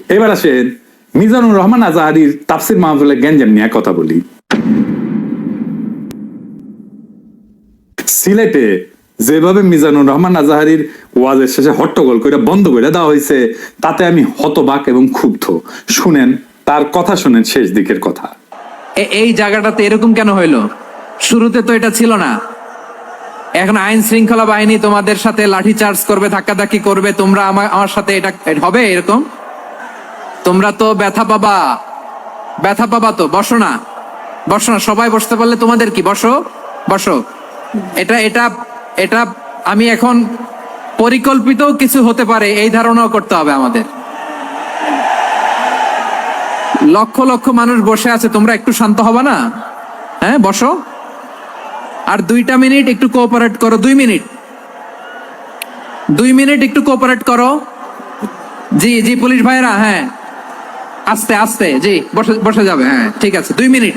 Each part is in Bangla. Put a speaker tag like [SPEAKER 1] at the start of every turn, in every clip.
[SPEAKER 1] এবার আসেন মিজানুর রহমান আজাহারির তাফসির মাহফিলে গ্যাঞ্জাম নিয়ে কথা বলি। সিলেটে যেভাবে মিজানুর রহমান আজাহারির ওয়াজের শেষে হট্টগোল করে বন্ধ করে দেওয়া হয়েছে, তাতে আমি হতবাক এবং ক্ষুব্ধ। শুনেন তার কথা, শুনেন শেষ দিকের কথা।
[SPEAKER 2] এই জায়গাটাতে এরকম কেন হইলো? শুরুতে তো এটা ছিল না। এখন আইন শৃঙ্খলা বাহিনী তোমাদের সাথে লাঠি চার্জ করবে, ধাক্কাধাক্কি করবে, তোমরা আমার সাথে এটা হবে এরকম? তোমরা তো ব্যথা পাবা তো। বসো না, সবাই বসতে পারলে তোমাদের কি? বসো। এটা আমি এখন পরিকল্পিত কিছু হতে পারে এই ধারণাও করতে হবে আমাদের। লক্ষ লক্ষ মানুষ বসে আছে, তোমরা একটু শান্ত হবে না? হ্যাঁ, বসো। আর 2 মিনিট একটু কোঅপারেট করো। 2 মিনিট একটু কোঅপারেট করো। জি পুলিশ ভাইরা, হ্যাঁ আস্তে জি বসে যাবে। হ্যাঁ ঠিক আছে, 2 মিনিট।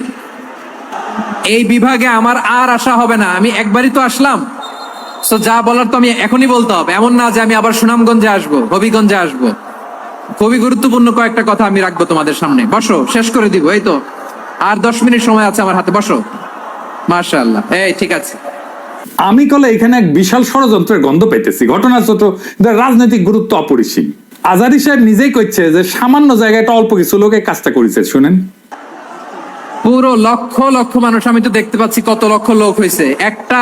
[SPEAKER 2] এই বিভাগে আমার আর আসা হবে না, আমি একবারই তো আসলাম। সো যা বলার তো আমি এখনই বলতে হবে, এমন না যে আমি আবার সুনামগঞ্জে আসবো, হবিগঞ্জে আসবো। খুবই গুরুত্বপূর্ণ কয়েকটা কথা আমি রাখবো তোমাদের সামনে। বসো, শেষ করে দিব। এই তো আর 10 মিনিট সময় আছে আমার হাতে। বসো। মাশাআল্লাহ, এই ঠিক আছে।
[SPEAKER 1] আমি কলে এখানে এক বিশাল ষড়যন্ত্রের গন্ধ পেতেছি। ঘটনা ছোট, রাজনৈতিক গুরুত্ব অপরিসীম। আজারি সাহেব নিজেই কইছে যে সামান্য জায়গায় অল্প কিছু লোকে কাজটা করেছে। শুনেন,
[SPEAKER 2] পুরো লক্ষ লক্ষ মানুষ, আমি তো দেখতে পাচ্ছি কত লক্ষ লোক হয়েছে। একটা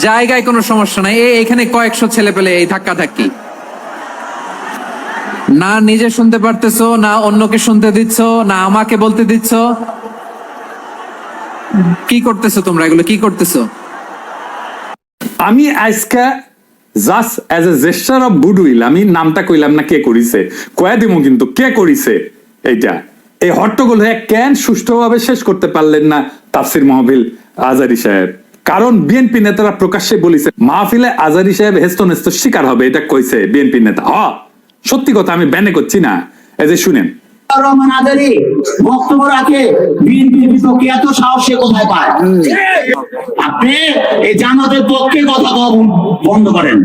[SPEAKER 2] জায়গায় কোনো সমস্যা নাই। এখানে কয়েকশো ছেলে পেলে এই ধাক্কি না নিজে শুনতে পারতেছো, না অন্যকে শুনতে দিচ্ছ, না আমাকে বলতে দিচ্ছ। কি করতেছো তোমরা? এগুলো কি করতেছো?
[SPEAKER 1] আমি আজকে just as a gesture of goodwill, আমি নামটা কইলাম না কে করিছে, কয়া দিমু কিন্তু কে করিছে এইটা। এই হট্টগোল হয়ে কেন সুষ্ঠুভাবে শেষ করতে পারলেন না তাফসির মাহফিল আজারি সাহেব? কারণ বিএনপি নেতারা প্রকাশ্যে বলিছে মাহফিলে আজারি সাহেব হেস্তনেস্ত শিকার হবে, এটা কইছে বিএনপি নেতা। সত্যি কথা, আমি ব্যানে করছি না। এই যে শুনেন,
[SPEAKER 3] রহমান আজারি বক্তব্য রাখে, বিএনপির বিপক্ষে এত সাহস সে কোথায় পায়? আপনি এই জামাতের পক্ষে কথা বন্ধ করেন,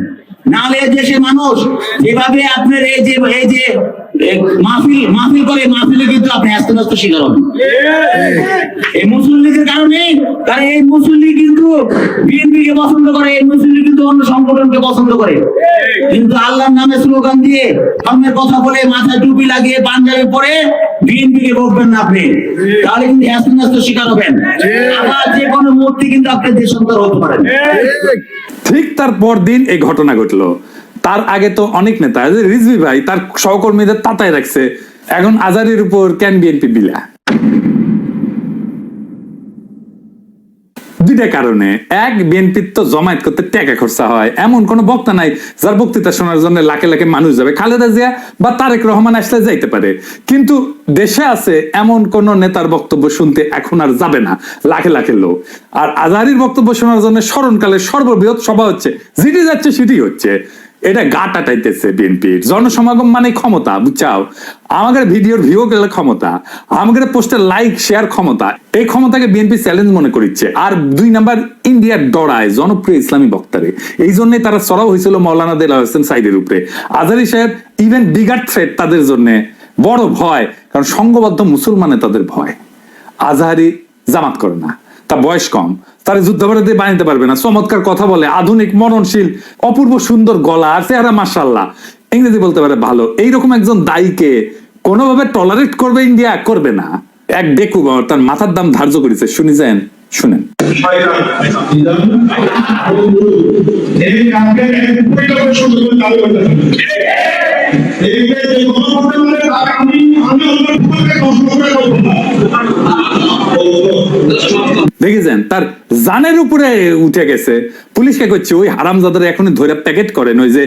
[SPEAKER 3] নাহলে দেশের মানুষ যেভাবে আপনার এই যে মাহফিল করে, মাহফিলে কিন্তু আপনি আস্তে আস্তে শিকার হবেন এই মুসলিম লীগের কারণে। কারণ এই মুসলিম লীগ কিন্তু বিএনপি কে পছন্দ করে, এই মুসলিম লীগ কিন্তু অন্য সংগঠনকে পছন্দ করে। কিন্তু আল্লাহর নামে স্লোগান দিয়ে, ধর্মের কথা বলে, মাথায় টুপি লাগিয়ে, পাঞ্জাবি পরে বিএনপি কে বলবেন না আপনি, তাহলে কিন্তু আস্তে আস্তে শিকার হবেন। আবার যে কোনো মুহূর্তে কিন্তু আপনি দেশান্তর হতে পারেন।
[SPEAKER 1] ঠিক তার পরদিন এই ঘটনা ঘটলো। তার আগে তো অনেক নেতা, রিজভী ভাই তার সহকর্মীদের তাতায় রাখছে। এখন আজারির উপর কেন বিএনপি বিলা? দুইটা কারণে। এক, বিএনপির তো জমায়েত করতে টাকা খরচা হয়, এমন কোন বক্তা নাই যার বক্তৃতা শোনার জন্য লাখে লাখে মানুষ যাবে। খালেদা জিয়া বা তারেক রহমান আসলে যাইতে পারে, কিন্তু দেশে আছে এমন কোন নেতার বক্তব্য শুনতে এখন আর যাবে না লাখে লাখে লোক। আর আজহারীর বক্তব্য শোনার জন্য স্মরণকালের সর্ববৃহৎ সভা হচ্ছে, যেটি যাচ্ছে সেটি হচ্ছে। এটা গা টাটাইতেছে বিএনপির। জনসমাগম মানে ক্ষমতা, বুঝছাও? আমাদের ভিডিওর ভিউ গেলে ক্ষমতা, আমাদের পোস্টের লাইক শেয়ার ক্ষমতা, এই ক্ষমতাকে বিএনপি চ্যালেঞ্জ মনে করিচ্ছে। আর 2 নাম্বার, ইন্ডিয়ার ডরায় জনপ্রিয় ইসলামী বক্তারে। এই জন্যই তারা চড়াও হয়েছিল মৌলানা দেলাওয়ার হোসেন সাইদের উপরে। আজহারী সাহেব ইভেন বিগার থ্রেট তাদের জন্য, বড় ভয়, কারণ সংঘবদ্ধ মুসলমানে তাদের ভয়। আজহারী জামাত করে না, তার বয়স কম, তারা যুদ্ধাপরাধী বানাইতে পারবে না। চমৎকার কথা বলে, আধুনিক, মননশীল, অপূর্ব সুন্দর গলা আর চেহারা, মাশাআল্লাহ, ইংরেজি বলতে পারে ভালো। এইরকম একজন দায়ীকে কোনোভাবে টলারেট করবে ইন্ডিয়া? করবে না। এক বেকুব তার মাথার দাম ধার্য করেছে। শুনেছেন? শুনেন, দেখেছেন তার জানের উপরে উঠে গেছে। পুলিশকে কইছে ওই হারামজাদারে এখন ধরে প্যাকেট করেন, ওই যে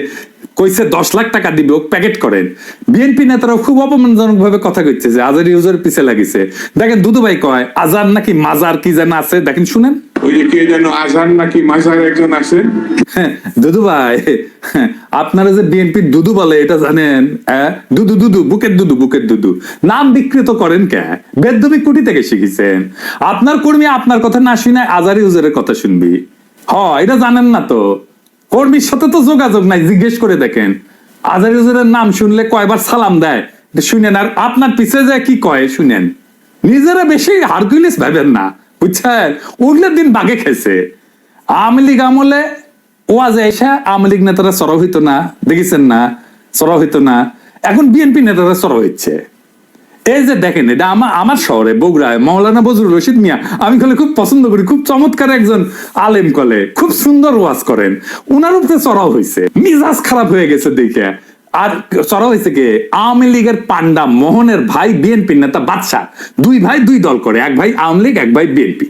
[SPEAKER 1] কইছে 10 লাখ টাকা দিবে, প্যাকেট করেন। বিএনপি নেতারাও খুব অপমানজনক ভাবে কথা কইছে যে আজার ইউজার পিছে লাগিছে। দেখেন দুদু ভাই কয় আজার নাকি মাজার কি যেন আছে, দেখেন শুনেন।
[SPEAKER 4] ওই যে কে যেন আজার নাকি মাজার একজন আছে।
[SPEAKER 1] দুদু ভাই, আপনারা যে বিএনপির দুদু বলে এটা জানেন? দুদু দুদু, বুকের দুদু, বুকের দুদু নাম বিকৃত করেন কে? বেদবি কুটি থেকে শিখেছেন? আপনার কর্মী আপনার কথা না শুনে আজার ইউজারের কথা শুনবি? এটা জানেন না তো? কর্মীর সাথে তো যোগাযোগ নাই, জিজ্ঞেস করে দেখেন। আজার ইউজারের নাম শুনলে কয়বার সালাম দেয় শুনেন, আর আপনার পিছে যে কি কয় শুনেন, নিজেরা বেশি হারকুলিস ভাবেন না, বুঝছেন? উঠলের দিন বাগে খেয়েছে। আওয়ামী লীগ আমলে ওয়াজে এসে আওয়ামী লীগ নেতারা সরব হইতো না, দেখেছেন না? সরব হইতো না। এখন বিএনপি নেতারা সরব হচ্ছে। এই যে দেখেন, এটা আমার শহরে বগুড়ায় মাওলানা বজরুল রশিদ মিয়া, আমি কলে খুব পছন্দ করি, খুব চমৎকার একজন আলেম, কলে খুব সুন্দর ওয়াজ করেন, উনার উপরে চড়াও হয়েছে, মিজাজ খারাপ হয়ে গেছে দেখে। আর চড়াও হয়েছে কে? আওয়ামী লীগের পান্ডা মোহনের ভাই বিএনপি নেতা বাদশাহ, দুই ভাই দুই দল করে, এক ভাই আওয়ামী লীগ এক ভাই বিএনপি।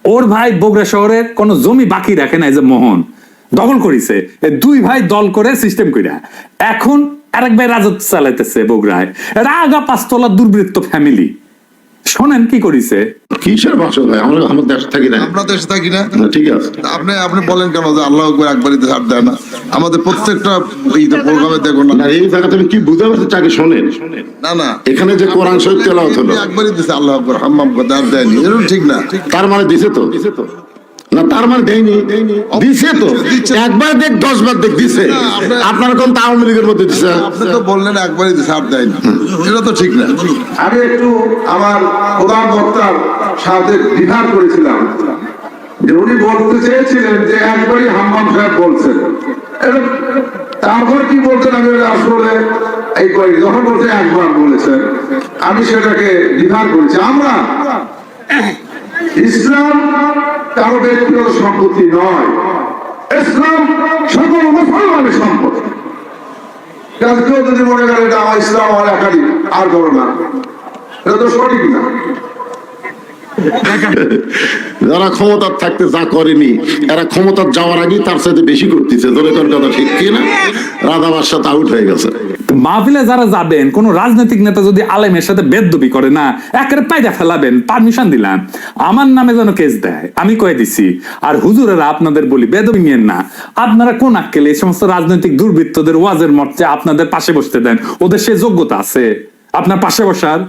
[SPEAKER 1] ওর ভাই বগুড়া শহরের কোনো জমি বাকি রাখে না, যে মোহন দখল করেছে, দুই ভাই দল করে সিস্টেম কইরা এখন আরেক ভাই রাজত্ব চালাইতেছে বগুড়ায়। এরা আগা পাঁচতলা দুর্বৃত্ত ফ্যামিলি। শোনেন কি করিছে।
[SPEAKER 5] কিসের ভাষা ভাই, আমরা আমার দেশে থাকি না,
[SPEAKER 6] আমরা দেশে থাকি না।
[SPEAKER 5] ঠিক আছে,
[SPEAKER 6] আপনি বলেন কেন যে আল্লাহ আকবার একবারই ছাড় দেয় না? আমাদের প্রত্যেকটা প্রোগ্রামে দেখুন না,
[SPEAKER 5] না এই জায়গা তুমি কি বুঝতে পারছো? চাকে শোনেন
[SPEAKER 6] না না
[SPEAKER 5] এখানে যে কোরআন শরীফ তেলাওয়াত হলো,
[SPEAKER 6] একবারই দিছে আল্লাহ আকবার, হাম্মাম কথা আর দেয়নি, এরকম ঠিক না।
[SPEAKER 5] তার মানে দিছে তো? না তার মানে দেয়নি, দিছে তো। একবার দেখ 10 বার দেখ দিছে। আপনার কোন আওয়ামী লীগের মধ্যে দিছে?
[SPEAKER 6] আপনি তো বললেন একবারই দিছে আর দেয়নি, এটা তো ঠিক না।
[SPEAKER 7] আমি একটু আমার প্রধান বক্তার সাথে দ্বিধার করেছিলাম যে উনি বলতে চেয়েছিলেন যে একবারই হাম্মাম সাহেব বলছেন, তারপর কি বলছেন আমি আসলে এই করি, যখন বলছে একবার বলেছেন আমি সেটাকে দ্বিধার করেছি। আমরা ইসলাম কারো ব্যক্তিগত সম্পত্তি নয়, ইসলাম সকল মুসলমানের সম্পত্তি। কেউ যদি মনে করে এটা আমার ইসলাম আমার একাডি আর করো না, এটা তো সঠিক না।
[SPEAKER 5] যারা ক্ষমতার থাকতে যা করেনি, এরা ক্ষমতার যাওয়ার আগেই তার সাথে বেশি করতেছে। ধরে কোন কথা ঠিক কি না? রাধাবার সাথে আউট হয়ে গেছে।
[SPEAKER 1] মাহফিলে যারা যাবেন, কোন রাজনৈতিক নেতা যদি আলেমের সাথে বেদবি করে না, একেবারে পায়দা ফেলাবেন, পারমিশন দিলাম, আমার নামে যেন কেস দেয়, আমি কয়ে দিছি। আর হুজুরেরা আপনাদের বলি, বেদবি নিয়েন না। আপনারা কোন আক্কেলে এই সমস্ত রাজনৈতিক দুর্বৃত্তদের ওয়াজের মঞ্চে আপনাদের পাশে বসতে দেন? ওদের সে যোগ্যতা আছে আপনার পাশে বসার?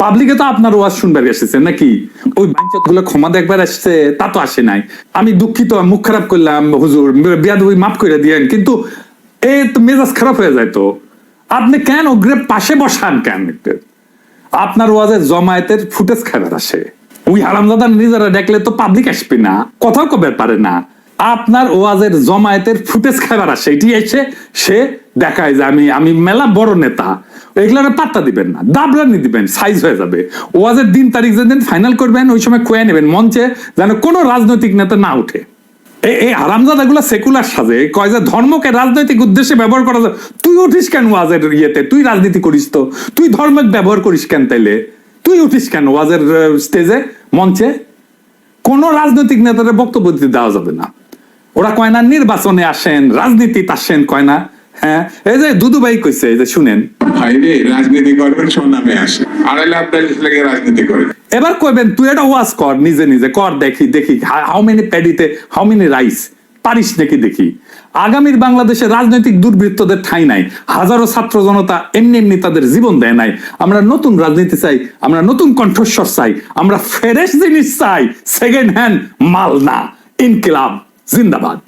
[SPEAKER 1] পাবলিকে তো আপনার ওয়াজ শুনবার এসেছে নাকি? ওই বাঞ্চত গুলো ক্ষমা দেখবার আসছে, তা তো আসে নাই। আমি দুঃখিত, মুখ খারাপ করলাম, হুজুর বিয়াদবি মাফ করে দিয়েন, কিন্তু এই তো মেজাজ খারাপ হয়ে যায়। তো আপনি কেন ওগ্রে পাশে বসান কেন? আপনার ওয়াজের জমায়েতের ফুটেজ খাবার আসে, ওই হারামজাদা নিজেরা দেখলে তো পাবলিক আসবে না, কথাও কবে পারে না। আপনার ওয়াজের জমায়েতের ফুটেজ খাবার আসে, এটি এসে সে দেখায় যে আমি মেলা বড় নেতা। এগুলো পাত্তা দিবেন না, দাবরানি দিবেন, সাইজ হয়ে যাবে। ওয়াজের দিন তারিখ যেদিন ফাইনাল করবেন, ওই সময় কয়ে নেবেন মঞ্চে, যেন কোনো রাজনৈতিক নেতা না উঠে। এই হারামজাদা গুলা সেকুলার সাজে, কয় যে ধর্মকে রাজনৈতিক উদ্দেশ্যে ব্যবহার করা যায়। তুই উঠিস কেন ওয়াজের ইয়েতে? তুই রাজনীতি করিস তো, তুই ধর্মকে ব্যবহার করিস কেন? তাইলে তুই উঠিস কেন ওয়াজের স্টেজে, মঞ্চে? কোন রাজনৈতিক নেতাদের বক্তব্য দিতে দেওয়া যাবে না। ওরা কয় না নির্বাচনে আসেন, রাজনীতিতে আসেন, কয় না? হ্যাঁ, এই যে দুদু ভাই কইছে, এই যে শুনেন,
[SPEAKER 4] ভাইরে রাজনীতি করবেন সোনামে আসে, 2.5 লাখ রাজনীতি করেন।
[SPEAKER 1] এবার কইবেন তুই এটা ওয়াজ কর, নিজে নিজে কর, দেখি হাউ মেনি প্যাডিতে হাউ মেনি রাইস, পারিস নাকি দেখি। আগামীর বাংলাদেশে রাজনৈতিক দুর্বৃত্তদের ঠাঁই নাই। হাজারো ছাত্র জনতা এমনি তাদের জীবন দেয় নাই। আমরা নতুন রাজনীতি চাই, আমরা নতুন কণ্ঠস্বর চাই, আমরা ফ্রেশ জিনিস চাই, সেকেন্ড হ্যান্ড মাল না। ইনকিলাব জিন্দাবাদ।